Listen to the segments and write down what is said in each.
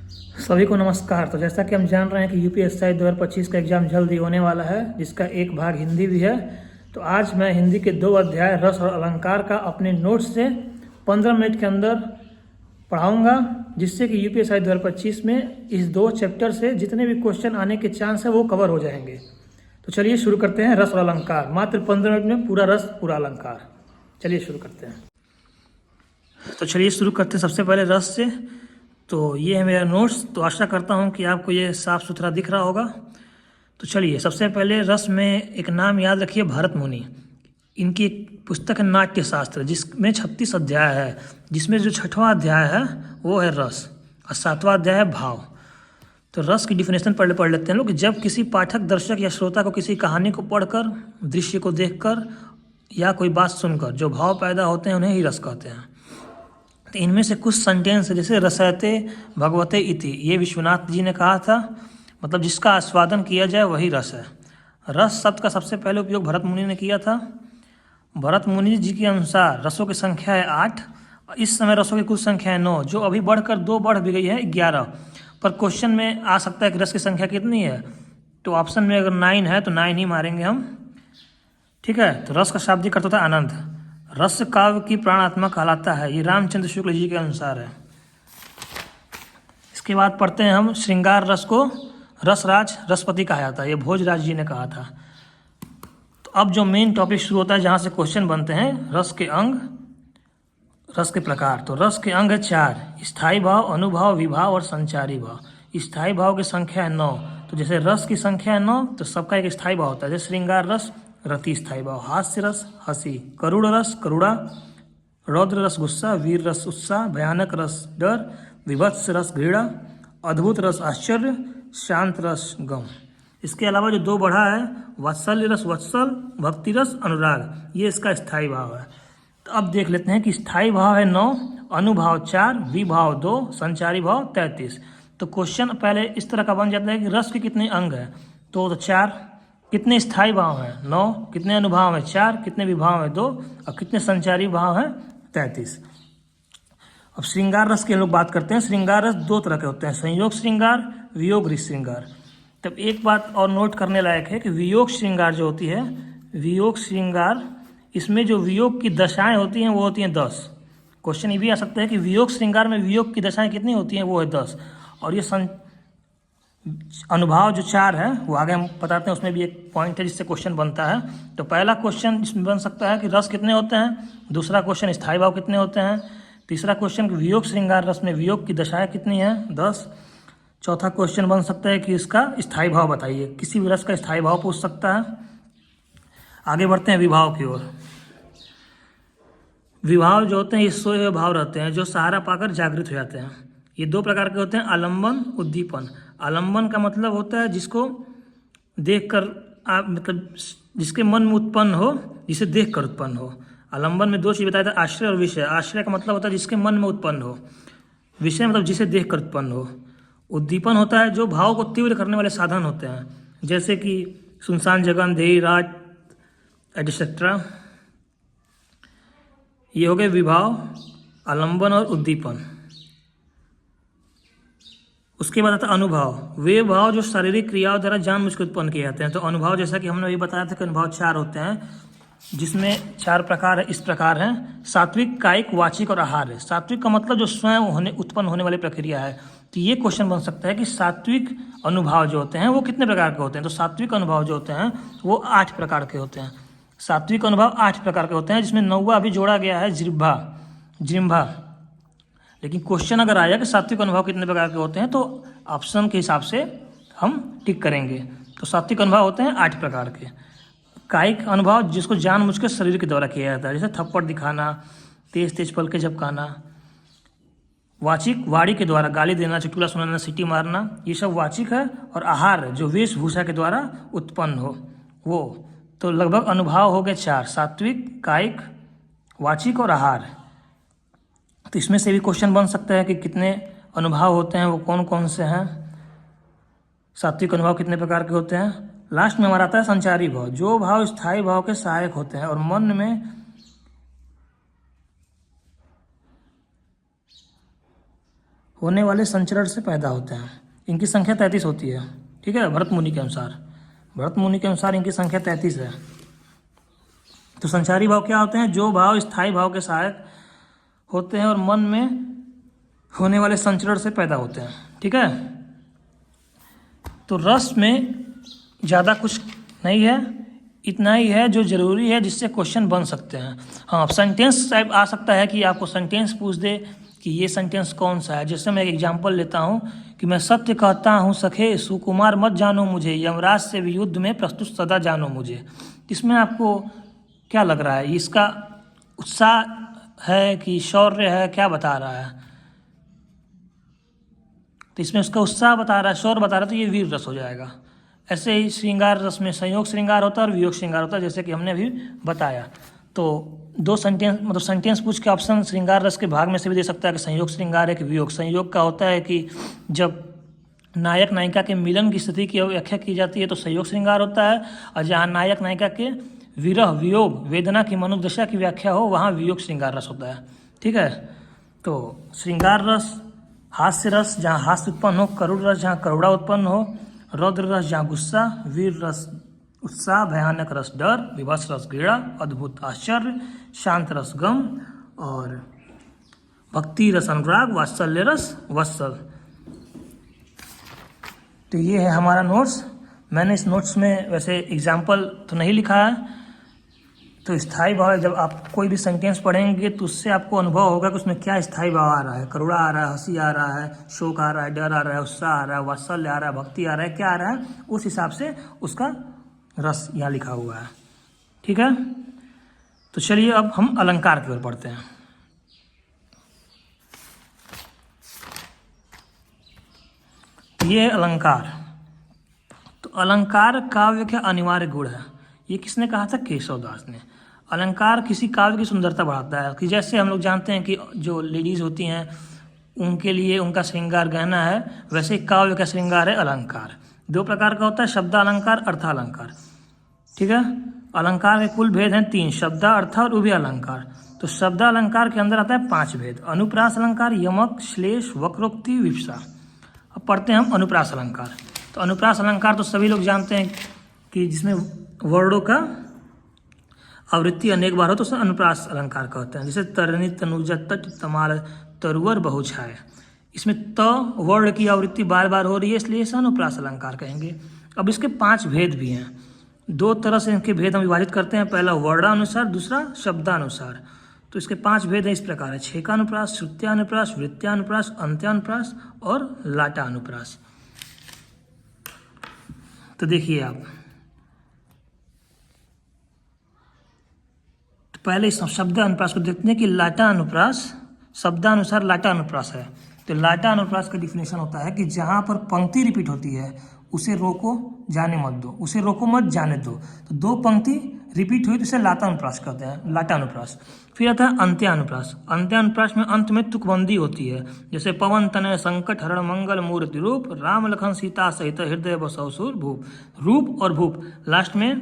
सभी को नमस्कार। तो जैसा कि हम जान रहे हैं कि यूपीएससी 2025 का एग्ज़ाम जल्द ही होने वाला है, जिसका एक भाग हिंदी भी है। तो आज मैं हिंदी के 2 अध्याय रस और अलंकार का अपने नोट्स से 15 मिनट के अंदर पढ़ाऊंगा, जिससे कि यूपीएससी 2025 में इस 2 चैप्टर से जितने भी क्वेश्चन आने के चांस है वो कवर हो जाएंगे। तो चलिए शुरू करते हैं। रस और अलंकार, मात्र 15 मिनट में पूरा रस पूरा अलंकार। चलिए शुरू करते हैं। तो चलिए शुरू करते हैं सबसे पहले रस से। तो ये है मेरा नोट्स। तो आशा करता हूँ कि आपको ये साफ़ सुथरा दिख रहा होगा। तो चलिए सबसे पहले रस में एक नाम याद रखिए, भरत मुनि। इनकी एक पुस्तक है नाट्य शास्त्र, जिसमें 36 अध्याय है, जिसमें जो 6वां अध्याय है वो है रस और 7वां अध्याय है भाव। तो रस की डिफिनेशन पढ़ लेते हैं लोग। जब किसी पाठक, दर्शक या श्रोता को किसी कहानी को पढ़कर, दृश्य को देखकर या कोई बात सुनकर जो भाव पैदा होते हैं उन्हें ही रस कहते हैं। तो इनमें से कुछ सेंटेंस है, जैसे रसयते भगवते इति, ये विश्वनाथ जी ने कहा था, मतलब जिसका आस्वादन किया जाए वही रस है। रस शब्द का सबसे पहले उपयोग भरत मुनि ने किया था। भरत मुनि जी के अनुसार रसों की संख्या है 8। इस समय रसों की कुल संख्या है 9, जो अभी बढ़कर 2 बढ़ भी गई है 11। पर क्वेश्चन में आ सकता है कि रस की संख्या कितनी है, तो ऑप्शन में अगर 9 है तो 9 ही मारेंगे हम। ठीक है। तो रस का शाब्दिक अर्थ होता है आनंद। रस काव्य की प्राणात्मा कहलाता है, ये रामचंद्र शुक्ल जी के अनुसार है। इसके बाद पढ़ते हैं हम श्रृंगार रस को रसराज रसपति कहा जाता है, ये भोजराज जी ने कहा था। तो अब जो मेन टॉपिक शुरू होता है, जहाँ से क्वेश्चन बनते हैं, रस के अंग, रस के प्रकार। तो रस के अंग है 4: स्थायी भाव, अनुभाव, विभाव और संचारी भाव। स्थायी भाव की संख्या है 9। तो जैसे रस की संख्या है 9, तो सबका एक स्थायी भाव होता है। जैसे श्रृंगार रस रति स्थायी भाव, हास्य रस हंसी, करुण रस करुणा, रौद्र रस गुस्सा, वीर रस उत्साह, भयानक रस डर, विभत्स रस घृणा, अद्भुत रस आश्चर्य, शांत रस गम। इसके अलावा जो 2 बढ़ा है, वात्सल्य रस वत्सल, भक्ति रस अनुराग, ये इसका स्थायी भाव है। तो अब देख लेते हैं कि स्थायी भाव है 9, अनुभाव 4, विभाव 2, संचारी भाव 33। तो क्वेश्चन पहले इस तरह का बन जाता है कि रस के कितने अंग हैं, तो 4। कितने स्थायी भाव हैं 9, कितने अनुभाव हैं 4, कितने विभाव हैं 2 और कितने संचारी भाव हैं 33। अब श्रृंगार रस की लोग बात करते हैं। श्रृंगार रस 2 तरह के होते हैं, संयोग श्रृंगार, वियोग श्रृंगार। तब एक बात और नोट करने लायक है कि वियोग श्रृंगार जो होती है, वियोग श्रृंगार, इसमें जो वियोग की दशाएं होती हैं वो होती हैं 10। क्वेश्चन ये भी आ सकता है कि वियोग श्रृंगार में वियोग की दशाएं कितनी होती हैं, वो है 10। और ये अनुभाव जो 4 है वो आगे हम बताते हैं, उसमें भी एक पॉइंट है जिससे क्वेश्चन बनता है। तो पहला क्वेश्चन इसमें बन सकता है कि रस कितने होते हैं, दूसरा क्वेश्चन स्थायी भाव कितने होते हैं, तीसरा क्वेश्चन वियोग श्रृंगार रस में वियोग की दशाएं कितनी हैं 10। चौथा क्वेश्चन बन सकता है कि इसका स्थायी भाव बताइए, किसी भी रस का स्थायी भाव पूछ सकता है। आगे बढ़ते हैं विभाव की ओर। विभाव जो होते हैं ये सोए हुए भाव रहते हैं, जो सहारा पाकर जागृत हो जाते हैं। ये 2 प्रकार के होते हैं, आलम्बन, उद्दीपन। आलम्बन का मतलब होता है जिसको देखकर आप, मतलब जिसके मन में उत्पन्न हो, जिसे देखकर उत्पन्न हो। आलम्बन में 2 चीज़ बताया था, आश्रय और विषय। आश्रय का मतलब होता है जिसके मन में उत्पन्न हो, विषय मतलब जिसे देखकर उत्पन्न हो। उद्दीपन होता है जो भाव को तीव्र करने वाले साधन होते हैं, जैसे कि सुनसान जगह, अंधेरी रात एटसेट्रा। ये हो गए विभाव, आलम्बन और उद्दीपन। उसके बाद आता है अनुभव। वे भाव जो शारीरिक क्रियाओं द्वारा जानबूझ के उत्पन्न किए जाते हैं। तो अनुभव, जैसा कि हमने अभी बताया था कि अनुभव 4 होते हैं, जिसमें 4 प्रकार है, इस प्रकार हैं: सात्विक, कायिक, वाचिक और आहार्य। सात्विक का मतलब जो स्वयं उत्पन्न होने वाली प्रक्रिया है। तो ये क्वेश्चन बन सकता है कि सात्विक अनुभव जो होते हैं वो कितने प्रकार के होते हैं। तो सात्विक अनुभव जो होते हैं वो 8 प्रकार के होते हैं। सात्विक अनुभव 8 प्रकार के होते हैं, जिसमें 9वां अभी जोड़ा गया है, जिह्वा। लेकिन क्वेश्चन अगर आया कि सात्विक अनुभव कितने प्रकार के होते हैं, तो ऑप्शन के हिसाब से हम टिक करेंगे। तो सात्विक अनुभव होते हैं 8 प्रकार के। कायिक अनुभव जिसको जानबूझ के शरीर के द्वारा किया जाता है, जैसे थप्पड़ दिखाना, तेज तेज पल के झपकाना। वाचिक, वाणी के द्वारा गाली देना, चुटकुला सुनाना, सीटी मारना, ये सब वाचिक है। और आहार जो वेशभूषा के द्वारा उत्पन्न हो वो। तो लगभग अनुभव हो गए 4: सात्विक, कायिक, वाचिक और आहार। तो इसमें से भी क्वेश्चन बन सकता है कि कितने अनुभव होते हैं, वो कौन कौन से हैं। सात्विक अनुभव कितने प्रकार के होते हैं। लास्ट में हमारा आता है संचारी भाव, जो भाव स्थायी भाव के सहायक होते हैं और मन में होने वाले संचरण से पैदा होते हैं। इनकी संख्या 33 होती है, ठीक है, भरत मुनि के अनुसार। भरत मुनि के अनुसार इनकी संख्या 33 है। तो संचारी भाव क्या होते हैं? जो भाव स्थायी भाव के सहायक होते हैं और मन में होने वाले संचरण से पैदा होते हैं, ठीक है। तो रस में ज़्यादा कुछ नहीं है, इतना ही है जो ज़रूरी है जिससे क्वेश्चन बन सकते हैं। हाँ, सेंटेंस टाइप आ सकता है कि आपको सेंटेंस पूछ दे कि ये सेंटेंस कौन सा है। जैसे मैं एक एग्जांपल लेता हूँ कि मैं सत्य कहता हूँ सखे, सुकुमार मत जानो मुझे, यमराज से भी युद्ध में प्रस्तुत सदा जानो मुझे। इसमें आपको क्या लग रहा है? इसका उत्साह है कि शौर्य है? क्या बता रहा है? तो इसमें उसका उत्साह बता रहा है, शौर्य बता रहा है, तो ये वीर रस हो जाएगा। ऐसे ही श्रृंगार रस में संयोग श्रृंगार होता है और वियोग श्रृंगार होता है, जैसे कि हमने अभी बताया। तो दो सेंटेंस मतलब सेंटेंस पूछ के ऑप्शन श्रृंगार रस के भाग में से भी दे सकता है कि संयोग श्रृंगार है कि वियोग। संयोग का होता है कि जब नायक नायिका के मिलन की स्थिति की व्याख्या की जाती है तो संयोग श्रृंगार होता है, और जहाँ नायक नायिका के विरह वियोग वेदना की मनोदशा की व्याख्या हो वहाँ वियोग श्रृंगार रस होता है, ठीक है। तो श्रृंगार रस, हास्य रस जहाँ हास्य उत्पन्न हो, करुण रस जहाँ करुणा उत्पन्न हो, रौद्र रस जहाँ गुस्सा, वीर रस उत्साह, भयानक रस डर, विभत्स रस घृणा, अद्भुत आश्चर्य, शांत रस गम, और भक्ति रस अनुराग, वात्सल्य रस वत्सल। तो ये है हमारा नोट्स। मैंने इस नोट्स में वैसे एग्जाम्पल तो नहीं लिखा है। तो स्थायी भाव, जब आप कोई भी सेंटेंस पढ़ेंगे तो उससे आपको अनुभव होगा कि उसमें क्या स्थायी भाव आ रहा है। करुणा आ रहा है, हंसी आ रहा है, शोक आ रहा है, डर आ रहा है, उत्साह आ रहा है, वात्सल्य आ रहा है, भक्ति आ रहा है, क्या आ रहा है, उस हिसाब से उसका रस यहाँ लिखा हुआ है, ठीक है। तो चलिए अब हम अलंकार की ओर पढ़ते हैं। ये है अलंकार। तो अलंकार काव्य का अनिवार्य गुण है। ये किसने कहा था? केशवदास ने। अलंकार किसी काव्य की सुंदरता बढ़ाता है। कि जैसे हम लोग जानते हैं कि जो लेडीज होती हैं उनके लिए उनका श्रृंगार गहना है, वैसे काव्य का श्रृंगार है अलंकार। दो प्रकार का होता है, शब्दालंकार, अर्थालंकार, ठीक है। अलंकार के कुल भेद हैं 3, शब्दा, अर्थ और उभय अलंकार। तो शब्दालंकार के अंदर आता है 5 भेद, अनुप्रास अलंकार, यमक, श्लेष, वक्रोक्ति, विवक्षा। अब पढ़ते हैं हम अनुप्रास अलंकार। तो अनुप्रास अलंकार तो सभी लोग जानते हैं कि जिसमें वर्णों का आवृत्ति अनेक बार हो तो उसे अनुप्रास अलंकार कहते हैं। जैसे तरणी, तनुजा, तट, तमाल, तरुवर, बहुछाय। इसमें त वर्ण की आवृत्ति बार बार हो रही है, इसलिए इसे अनुप्रास अलंकार कहेंगे। अब इसके 5 भेद भी हैं। 2 तरह से इनके भेद हम विभाजित करते हैं, पहला वर्णानुसार, दूसरा शब्दानुसार। तो इसके 5 भेद हैं इस प्रकार है: छेकानुप्रास, श्रुत्यानुप्रास, वृत्त्यानुप्रास, अंत्यानुप्रास और लाटानुप्रास। तो देखिए आप, तो पहले इस शब्द अनुप्रास को देखते हैं कि लाटा अनुप्रास शब्दानुसार लाटा अनुप्रास है। तो लाटा अनुप्रास का डिफिनेशन होता है कि जहाँ पर पंक्ति रिपीट होती है उसे रोको, जाने मत दो, उसे रोको मत, जाने दो। तो 2 पंक्ति रिपीट हुई तो इसे लाता अनुप्रास कहते हैं, लाटा अनुप्रास। फिर आता है अंत्यानुप्रास। अंत्यानुप्रास में अंत में तुकबंदी होती है, जैसे पवन तनय संकट हरण मंगल मूर्ति रूप, राम लखन सीता सहित हृदय बसौ सुर भूप। रूप और भूप लास्ट में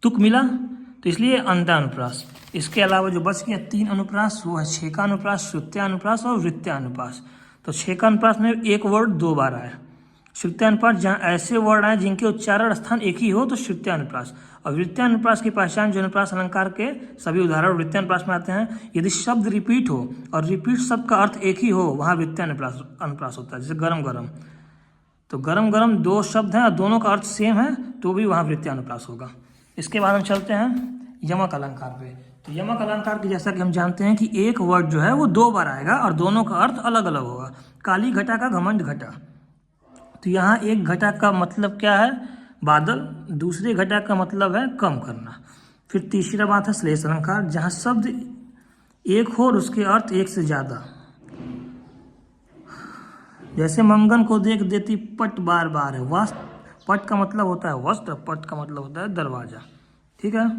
तुक मिला, तो इसलिए अंत्यानुप्रास। इसके अलावा जो बच गया 3 अनुप्रास, वो है छेकानुप्रास, श्रुत्यानुप्रास और वृत्त्यानुप्रास। तो छेकानुप्रास में एक वर्ड 2 बार आया। श्रुत्यानुप्रास जहाँ ऐसे वर्ड आए जिनके उच्चारण स्थान एक ही हो तो श्रुत्यानुप्रास। और वृत्त्यानुप्रास की पहचान जो अनुप्रास अलंकार के सभी उदाहरण वृत्त्यानुप्रास में आते हैं, यदि शब्द रिपीट हो और रिपीट शब्द का अर्थ एक ही हो वहाँ वृत्त्यानुप्रास अनुप्रास होता है। जैसे गरम गरम, तो गरम गरम 2 शब्द हैं और दोनों का अर्थ सेम है तो भी वहाँ वृत्त्यानुप्रास होगा। इसके बाद हम चलते हैं यमक अलंकार पे। तो यमक अलंकार की जैसा कि हम जानते हैं कि एक वर्ड जो है वो 2 बार आएगा और दोनों का अर्थ अलग अलग होगा। काली घटा का घमंड घटा। तो यहाँ एक घटा का मतलब क्या है? बादल। दूसरे घटा का मतलब है कम करना। फिर तीसरा बात है श्लेष अलंकार, जहाँ शब्द एक हो और उसके अर्थ एक से ज़्यादा। जैसे मंगन को देख देती पट बार बार है। वस्त्र, पट का मतलब होता है वस्त्र, पट का मतलब होता है दरवाजा, ठीक है।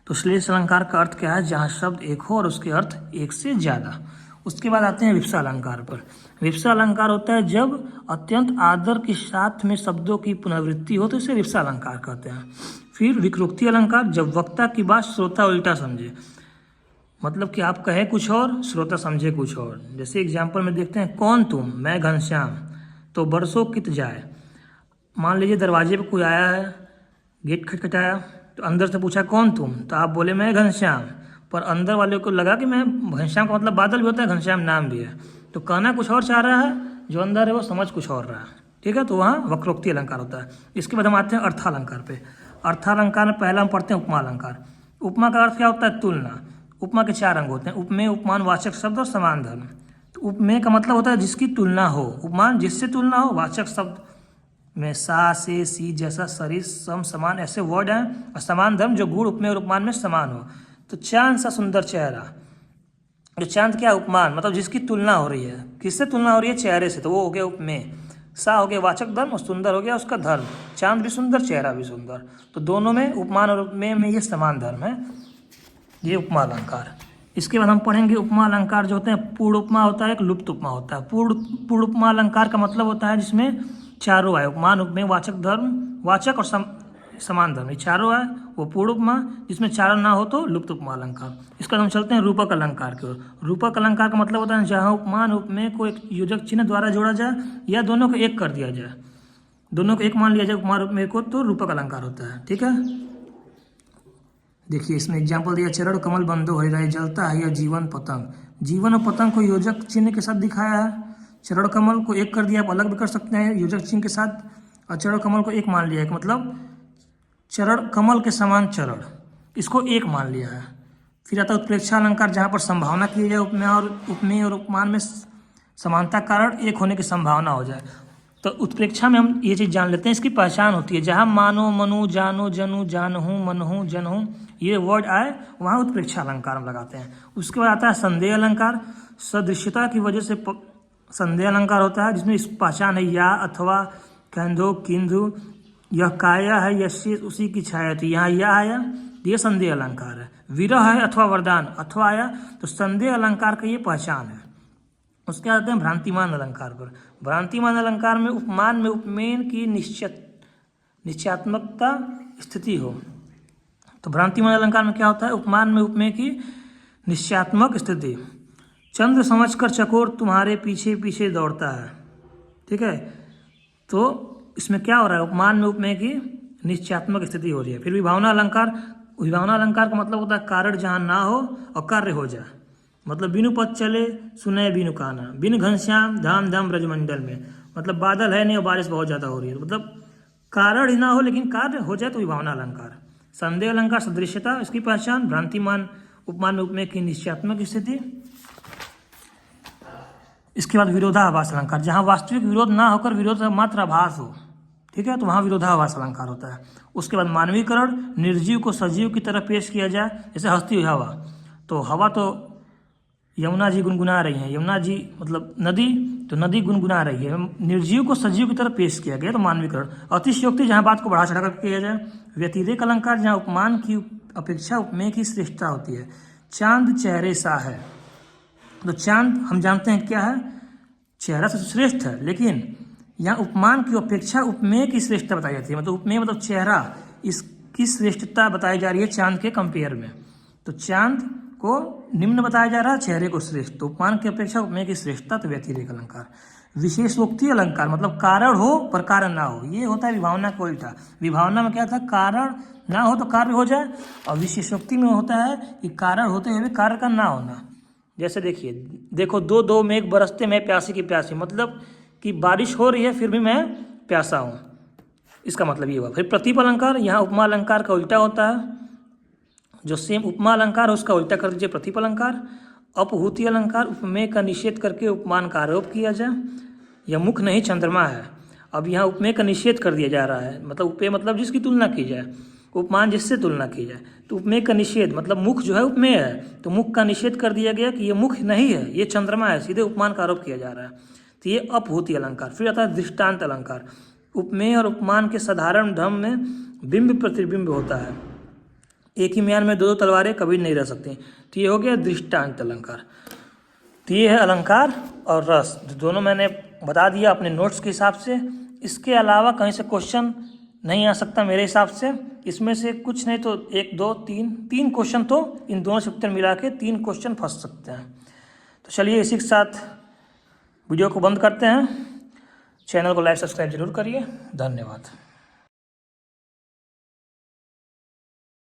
तो श्लेष अलंकार का अर्थ क्या है? जहाँ शब्द एक हो और उसके अर्थ एक से ज़्यादा। उसके बाद आते हैं विवक्षा अलंकार पर। विवक्षा अलंकार होता है जब अत्यंत आदर के साथ में शब्दों की पुनरावृत्ति हो तो इसे विवक्षा अलंकार कहते हैं। फिर विकृति अलंकार, जब वक्ता की बात श्रोता उल्टा समझे। मतलब कि आप कहे कुछ और, श्रोता समझे कुछ और। जैसे एग्जाम्पल में देखते हैं, कौन तुम, मैं घनश्याम, तो बरसों कित जाए। मान लीजिए दरवाजे पे कोई आया है, गेट खटखटाया, तो अंदर से पूछा कौन तुम, तो आप बोले मैं घनश्याम, पर अंदर वाले को लगा कि मैं घनश्याम का मतलब बादल भी होता है, घनश्याम नाम भी है, तो कहना कुछ और चाह रहा है, जो अंदर है वो समझ कुछ और रहा है। ठीक है, तो वहाँ वक्रोक्ति अलंकार होता है। इसके बाद हम आते हैं अर्थालंकार पे। अर्थालंकार में पहला हम पढ़ते हैं उपमा अलंकार। उपमा का अर्थ क्या होता है? तुलना। उपमा के 4 अंग होते हैं, उपमेय, उपमान, वाचक शब्द और समान धर्म। तो उपमेय का मतलब होता है जिसकी तुलना हो, उपमान जिससे तुलना हो, वाचक शब्द में सा, से, सी जैसा, सरिस, सम, समान ऐसे वर्ड हैं, और समान धर्म जो गुण उपमेय और उपमान में समान हो। तो चांद सा सुंदर चेहरा, जो चांद क्या है? उपमान, मतलब जिसकी तुलना हो रही है। किससे तुलना हो रही है? चेहरे से, तो वो हो गया उपमेय। सा हो गया वाचक धर्म, और सुंदर हो गया उसका धर्म। चांद भी सुंदर, चेहरा भी सुंदर, तो दोनों में, उपमान और उपमेय में ये समान धर्म है, ये उपमा अलंकार। इसके बाद हम पढ़ेंगे उपमा अलंकार जो होते हैं, पूर्ण उपमा होता है, एक लुप्त उपमा होता है। पूर्ण उपमा अलंकार का मतलब होता है जिसमें चारों आए, उपमान, उपमेय, वाचक धर्म, वाचक और समान धर्म, ये चारों आए, वो पूर्ण उपमा। जिसमें चारों ना हो तो लुप्त उपमा अलंकार। इसका हम चलते हैं रूपक अलंकार की ओर। रूपक अलंकार का मतलब होता है जहाँ उपमान उपमेय को एक योजक चिन्ह द्वारा जोड़ा जाए या दोनों को एक कर दिया जाए, दोनों को एक मान लिया जाए उपमान उपमेय को, तो रूपक अलंकार होता है। ठीक है, देखिए इसमें एग्जाम्पल दिया, चरण कमल बंधो हरिराय, जलता है यह जीवन पतंग। जीवन और पतंग को योजक चिन्ह के साथ दिखाया है। चरण कमल को एक कर दिया, आप अलग भी कर सकते हैं योजक चिन्ह के साथ, और चरण कमल को एक मान लिया है, मतलब चरण कमल के समान चरण, इसको एक मान लिया है। फिर आता है उत्प्रेक्षा अलंकार, जहाँ पर संभावना की जाए उपमेय और उपमान में समानता कारण एक होने की संभावना हो जाए। तो उत्प्रेक्षा में हम ये चीज़ जान लेते हैं, इसकी पहचान होती है, जहाँ मानो, मनु, जानो, जनु, जानहूँ, मनहूँ, जनहूँ ये वर्ड आए, वहाँ उत्प्रेक्षा अलंकार हम लगाते हैं। उसके बाद आता है संदेह अलंकार। सदृश्यता की वजह से संदेह अलंकार होता है, जिसमें इस पहचान है, या, अथवा, कंधो, किंधु, यह काया है, यश्य उसी की छाया थी, यहाँ यह आया, ये संदेह अलंकार है। विरह है अथवा वरदान, अथवा आया, तो संदेह अलंकार का ये पहचान है। उसके आते हैं भ्रांतिमान अलंकार पर। भ्रांतिमान अलंकार में उपमान में उपमेय की निश्चयात्मकता स्थिति हो। तो भ्रांतिमान अलंकार में क्या होता है? उपमान में उपमेय की निश्चयात्मक स्थिति। चंद्र समझकर चकोर तुम्हारे पीछे पीछे दौड़ता है। ठीक है, तो इसमें क्या हो रहा है? उपमान में उपमेय की निश्चयात्मक स्थिति हो रही है। फिर विभावना अलंकार। विभावना अलंकार का मतलब होता है कारण जहाँ ना हो और कार्य हो जाए, मतलब बिनु पथ चले सुने बिनु काना, बिन घनश्याम धाम धाम ब्रजमंडल में, मतलब बादल है नहीं और बारिश बहुत ज़्यादा हो रही है, मतलब कारण ही ना हो लेकिन कार्य हो जाए, तो विभावना अलंकार। संदेह अलंकार सदृश्यता, इसकी पहचान। भ्रांतिमान उपमान में उपमेय की निश्चयात्मक स्थिति। इसके बाद विरोधाभास अलंकार, जहाँ वास्तविक विरोध ना होकर विरोध का मात्र आभास हो। ठीक है, तो वहाँ विरोधाभास अलंकार होता है। उसके बाद मानवीकरण, निर्जीव को सजीव की तरह पेश किया जाए, जैसे हंसती हुई हवा। तो हवा तो यमुना जी गुनगुना रही हैं, यमुना जी मतलब नदी, तो नदी गुनगुना रही है, निर्जीव को सजीव की तरह पेश किया गया, तो मानवीकरण। अतिशयोक्ति, जहाँ बात को बढ़ा चढ़ा कर किया जाए। व्यतिरेक अलंकार, जहाँ उपमान की अपेक्षा उपमेय की श्रेष्ठता होती है। चांद चेहरे सा है, तो चांद हम जानते हैं क्या है? चेहरा से श्रेष्ठ है, लेकिन यहाँ उपमान की अपेक्षा उपमेय की श्रेष्ठता बताई जाती है, मतलब उपमेय मतलब चेहरा, इसकी श्रेष्ठता बताई जा रही है चांद के कंपेयर में। तो चांद को निम्न बताया जा रहा है, चेहरे को श्रेष्ठ, तो उपमान की अपेक्षा उपमेय की श्रेष्ठता, तो व्यतिरेक अलंकार। विशेषोक्ति अलंकार, मतलब कारण हो पर कारण ना हो, ये होता है विभावना को उल्टा। विभावना में क्या था? कारण ना हो तो कार्य हो जाए, और विशेषोक्ति में होता है कि कारण होते हुए भी कार्य का ना होना। जैसे देखिए, देखो दो मेघ बरसते मैं प्यासी की प्यासी, मतलब कि बारिश हो रही है फिर भी मैं प्यासा हूँ, इसका मतलब ये हुआ। फिर प्रतीप अलंकार, यहाँ उपमा अलंकार का उल्टा होता है, जो सेम उपमा अलंकार है उसका उल्टा कर दीजिए प्रतीप अलंकार। अपहूति अलंकार, उपमेय का निषेध करके उपमान का आरोप किया जाए। यह मुख नहीं चंद्रमा है, अब यहाँ उपमेय का निषेध कर दिया जा रहा है, मतलब उपमेय मतलब जिसकी तुलना की जाए, उपमान जिससे तुलना की जाए, तो उपमेय का निषेध मतलब मुख जो है उपमेय है, तो मुख का निषेध कर दिया गया कि ये मुख नहीं है, ये चंद्रमा है, सीधे उपमान का आरोप किया जा रहा है, तो ये अपहूति अलंकार। फिर आता है दृष्टांत अलंकार। उपमेय और उपमान के साधारण ढंग में बिंब प्रतिबिंब होता है, एक ही म्यान में दो तलवारें कभी नहीं रह सकती, तो ये हो गया दृष्टांत अलंकार। तो ये है अलंकार और रस, दोनों मैंने बता दिया अपने नोट्स के हिसाब से। इसके अलावा कहीं से क्वेश्चन नहीं आ सकता मेरे हिसाब से। इसमें से कुछ नहीं तो 1 2 3 क्वेश्चन तो इन दोनों से उत्तर मिला के 3 क्वेश्चन फंस सकते हैं। तो चलिए इसी के साथ वीडियो को बंद करते हैं। चैनल को लाइक सब्सक्राइब जरूर करिए। धन्यवाद।